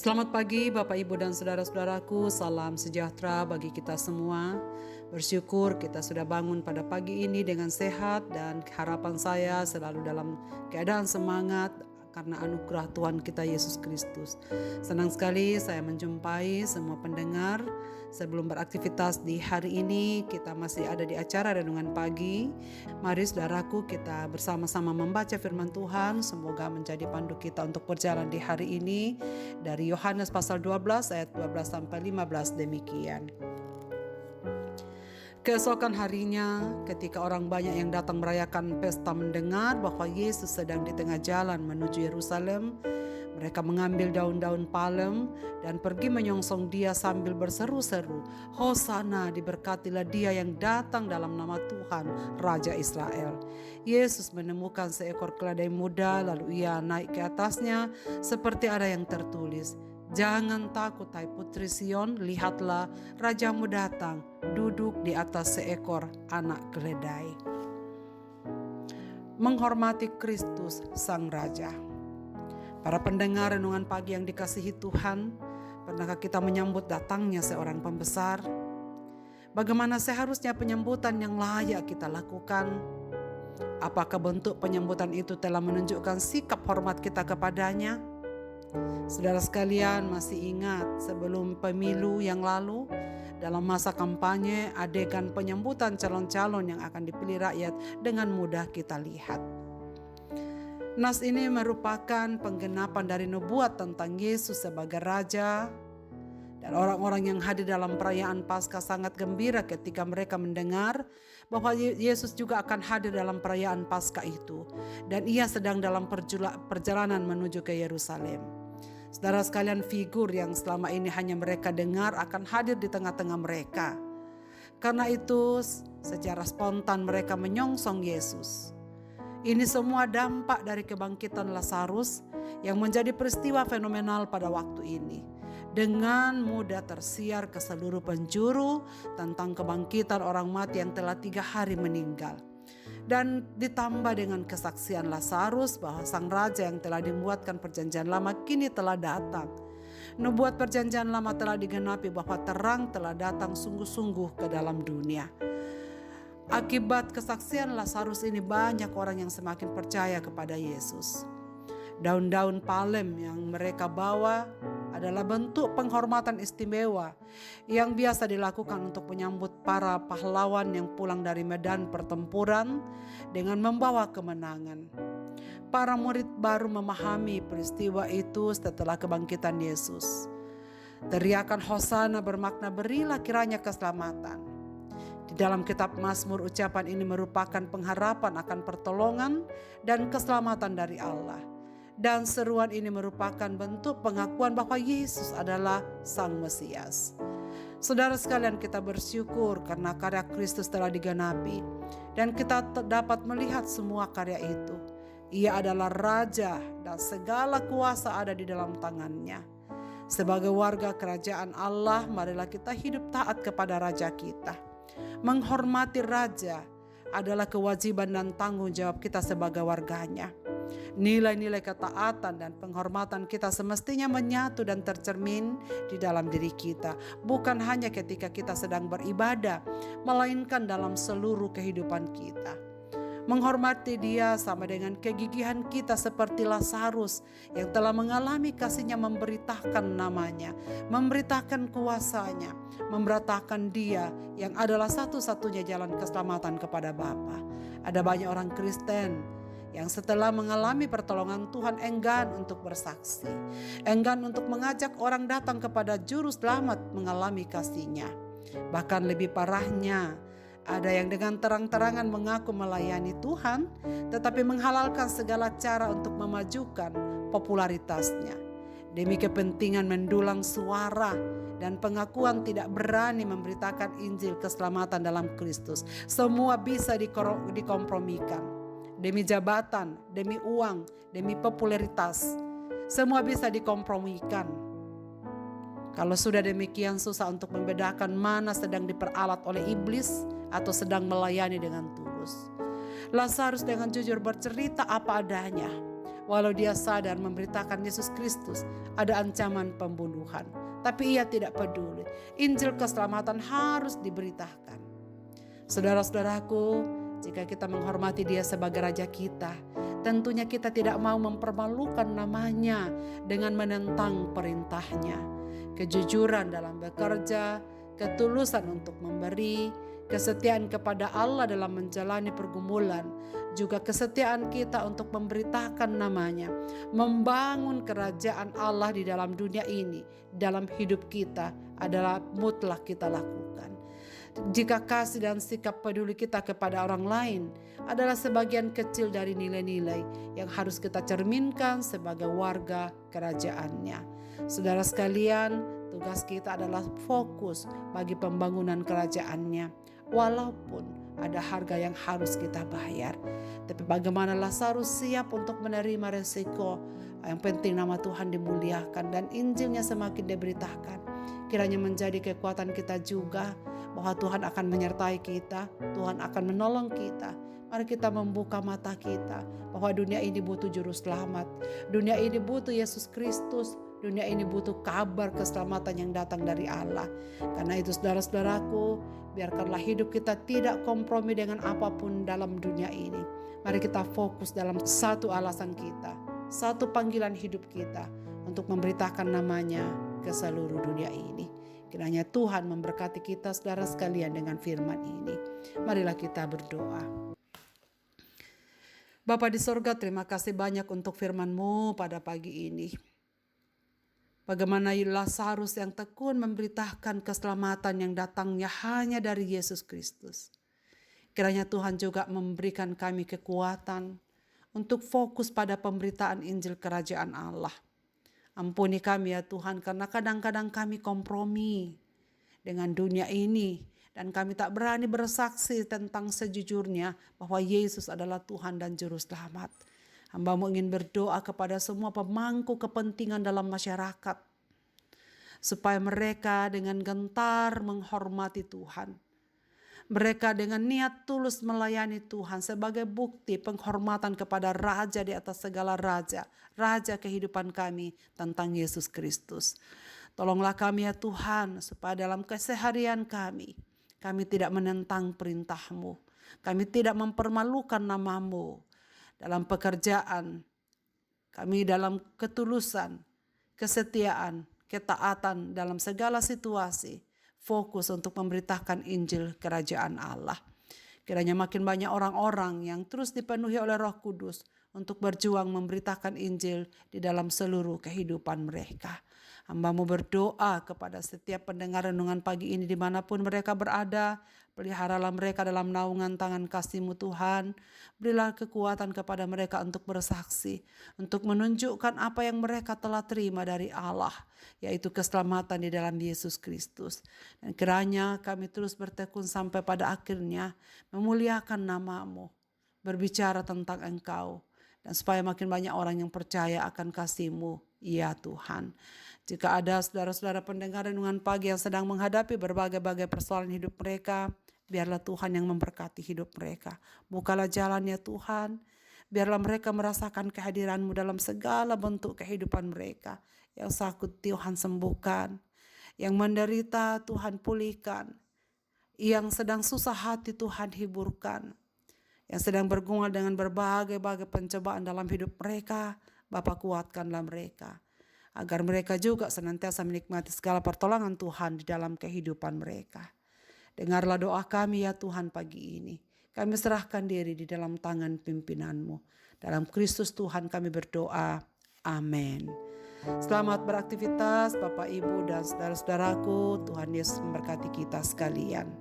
Selamat pagi Bapak Ibu dan saudara-saudaraku, salam sejahtera bagi kita semua. Bersyukur kita sudah bangun pada pagi ini dengan sehat dan harapan saya selalu dalam keadaan semangat karena anugerah Tuhan kita Yesus Kristus. Senang sekali saya menjumpai semua pendengar. Sebelum beraktivitas di hari ini, kita masih ada di acara Renungan Pagi. Mari saudaraku, kita bersama-sama membaca firman Tuhan. Semoga menjadi pandu kita untuk berjalan di hari ini. Dari Yohanes pasal 12 ayat 12 sampai 15 demikian. Keesokan harinya, ketika orang banyak yang datang merayakan pesta mendengar bahwa Yesus sedang di tengah jalan menuju Yerusalem, mereka mengambil daun-daun palem dan pergi menyongsong dia sambil berseru-seru, "Hosana, diberkatilah dia yang datang dalam nama Tuhan, Raja Israel." Yesus menemukan seekor keledai muda, lalu ia naik ke atasnya seperti ada yang tertulis, "Jangan takut, hai putri Sion, lihatlah Rajamu datang, duduk di atas seekor anak keledai." Menghormati Kristus Sang Raja. Para pendengar renungan pagi yang dikasihi Tuhan, pernahkah kita menyambut datangnya seorang pembesar? Bagaimana seharusnya penyambutan yang layak kita lakukan? Apakah bentuk penyambutan itu telah menunjukkan sikap hormat kita kepadanya? Saudara sekalian masih ingat sebelum pemilu yang lalu, dalam masa kampanye, adegan penyambutan calon-calon yang akan dipilih rakyat dengan mudah kita lihat. Nas ini merupakan penggenapan dari nubuat tentang Yesus sebagai Raja, dan orang-orang yang hadir dalam perayaan Paskah sangat gembira ketika mereka mendengar bahwa Yesus juga akan hadir dalam perayaan Paskah itu, dan ia sedang dalam perjalanan menuju ke Yerusalem. Saudara sekalian, figur yang selama ini hanya mereka dengar akan hadir di tengah-tengah mereka. Karena itu, secara spontan mereka menyongsong Yesus. Ini semua dampak dari kebangkitan Lazarus yang menjadi peristiwa fenomenal pada waktu ini. Dengan mudah tersiar ke seluruh penjuru tentang kebangkitan orang mati yang telah 3 hari meninggal. Dan ditambah dengan kesaksian Lazarus bahwa Sang Raja yang telah dibuatkan perjanjian lama kini telah datang. Nubuat perjanjian lama telah digenapi bahwa terang telah datang sungguh-sungguh ke dalam dunia. Akibat kesaksian Lazarus ini banyak orang yang semakin percaya kepada Yesus. Daun-daun palem yang mereka bawa adalah bentuk penghormatan istimewa yang biasa dilakukan untuk menyambut para pahlawan yang pulang dari medan pertempuran dengan membawa kemenangan. Para murid baru memahami peristiwa itu setelah kebangkitan Yesus. Teriakan Hosana bermakna berilah kiranya keselamatan. Di dalam kitab Mazmur, ucapan ini merupakan pengharapan akan pertolongan dan keselamatan dari Allah. Dan seruan ini merupakan bentuk pengakuan bahwa Yesus adalah Sang Mesias. Saudara sekalian, kita bersyukur karena karya Kristus telah digenapi dan kita dapat melihat semua karya itu. Ia adalah Raja dan segala kuasa ada di dalam tangannya. Sebagai warga kerajaan Allah, marilah kita hidup taat kepada Raja kita. Menghormati Raja adalah kewajiban dan tanggung jawab kita sebagai warganya. Nilai-nilai ketaatan dan penghormatan kita semestinya menyatu dan tercermin di dalam diri kita, bukan hanya ketika kita sedang beribadah, melainkan dalam seluruh kehidupan kita. Menghormati Dia sama dengan kegigihan kita seperti Lazarus yang telah mengalami kasihnya memberitakan namanya, memberitakan kuasanya, memberitakan Dia yang adalah satu-satunya jalan keselamatan kepada Bapa. Ada banyak orang Kristen yang setelah mengalami pertolongan Tuhan enggan untuk bersaksi, enggan untuk mengajak orang datang kepada Juru Selamat mengalami kasih-Nya. Bahkan lebih parahnya, ada yang dengan terang-terangan mengaku melayani Tuhan, tetapi menghalalkan segala cara untuk memajukan popularitasnya. Demi kepentingan mendulang suara dan pengakuan tidak berani memberitakan Injil keselamatan dalam Kristus. Semua bisa dikompromikan. Demi jabatan, demi uang, demi popularitas. Semua bisa dikompromikan. Kalau sudah demikian susah untuk membedakan mana sedang diperalat oleh iblis atau sedang melayani dengan tulus. Lazarus dengan jujur bercerita apa adanya. Walau dia sadar memberitakan Yesus Kristus ada ancaman pembunuhan, tapi ia tidak peduli. Injil keselamatan harus diberitakan. Saudara-saudaraku, jika kita menghormati dia sebagai Raja kita, tentunya kita tidak mau mempermalukan namanya dengan menentang perintahnya. Kejujuran dalam bekerja, ketulusan untuk memberi, kesetiaan kepada Allah dalam menjalani pergumulan, juga kesetiaan kita untuk memberitakan namanya, membangun kerajaan Allah di dalam dunia ini, dalam hidup kita adalah mutlak kita lakukan. Jika kasih dan sikap peduli kita kepada orang lain adalah sebagian kecil dari nilai-nilai yang harus kita cerminkan sebagai warga kerajaannya. Saudara sekalian, tugas kita adalah fokus bagi pembangunan kerajaannya, walaupun ada harga yang harus kita bayar. Tapi bagaimana Lazarus siap untuk menerima resiko. Yang penting nama Tuhan dimuliakan dan Injilnya semakin diberitakan. Kiranya menjadi kekuatan kita juga, bahwa Tuhan akan menyertai kita, Tuhan akan menolong kita. Mari kita membuka mata kita bahwa dunia ini butuh juru selamat. Dunia ini butuh Yesus Kristus. Dunia ini butuh kabar keselamatan yang datang dari Allah. Karena itu saudara-saudaraku, biarkanlah hidup kita tidak kompromi dengan apapun dalam dunia ini. Mari kita fokus dalam satu alasan kita, satu panggilan hidup kita untuk memberitakan namanya ke seluruh dunia ini. Kiranya Tuhan memberkati kita saudara sekalian dengan firman ini. Marilah kita berdoa. Bapa di sorga, terima kasih banyak untuk firman-Mu pada pagi ini. Bagaimana Lazarus yang tekun memberitakan keselamatan yang datangnya hanya dari Yesus Kristus. Kiranya Tuhan juga memberikan kami kekuatan untuk fokus pada pemberitaan Injil Kerajaan Allah. Ampuni kami ya Tuhan, karena kadang-kadang kami kompromi dengan dunia ini. Dan kami tak berani bersaksi tentang sejujurnya bahwa Yesus adalah Tuhan dan Juru Selamat. Hamba-Mu ingin berdoa kepada semua pemangku kepentingan dalam masyarakat, supaya mereka dengan gentar menghormati Tuhan. Mereka dengan niat tulus melayani Tuhan sebagai bukti penghormatan kepada Raja di atas segala raja, Raja kehidupan kami tentang Yesus Kristus. Tolonglah kami ya Tuhan, supaya dalam keseharian kami tidak menentang perintah-Mu. Kami tidak mempermalukan nama-Mu. Dalam pekerjaan, kami dalam ketulusan, kesetiaan, ketaatan dalam segala situasi, fokus untuk memberitakan Injil Kerajaan Allah. Kiranya makin banyak orang-orang yang terus dipenuhi oleh Roh Kudus untuk berjuang memberitakan Injil di dalam seluruh kehidupan mereka. Hamba-Mu berdoa kepada setiap pendengar renungan pagi ini dimanapun mereka berada. Peliharalah mereka dalam naungan tangan kasih-Mu Tuhan. Berilah kekuatan kepada mereka untuk bersaksi, untuk menunjukkan apa yang mereka telah terima dari Allah, yaitu keselamatan di dalam Yesus Kristus. Dan kiranya kami terus bertekun sampai pada akhirnya memuliakan nama-Mu, berbicara tentang Engkau, dan supaya makin banyak orang yang percaya akan kasih-Mu, ya Tuhan. Jika ada saudara-saudara pendengar renungan pagi yang sedang menghadapi berbagai-bagai persoalan hidup mereka, biarlah Tuhan yang memberkati hidup mereka. Bukalah jalan ya Tuhan. Biarlah mereka merasakan kehadiran-Mu dalam segala bentuk kehidupan mereka. Yang sakit Tuhan sembuhkan. Yang menderita Tuhan pulihkan. Yang sedang susah hati Tuhan hiburkan. Yang sedang bergumul dengan berbagai-bagai pencobaan dalam hidup mereka, Bapa kuatkanlah mereka. Agar mereka juga senantiasa menikmati segala pertolongan Tuhan di dalam kehidupan mereka. Dengarlah doa kami ya Tuhan pagi ini. Kami serahkan diri di dalam tangan pimpinan-Mu. Dalam Kristus Tuhan kami berdoa. Amin. Selamat beraktivitas Bapak Ibu dan saudara-saudaraku. Tuhan Yesus memberkati kita sekalian.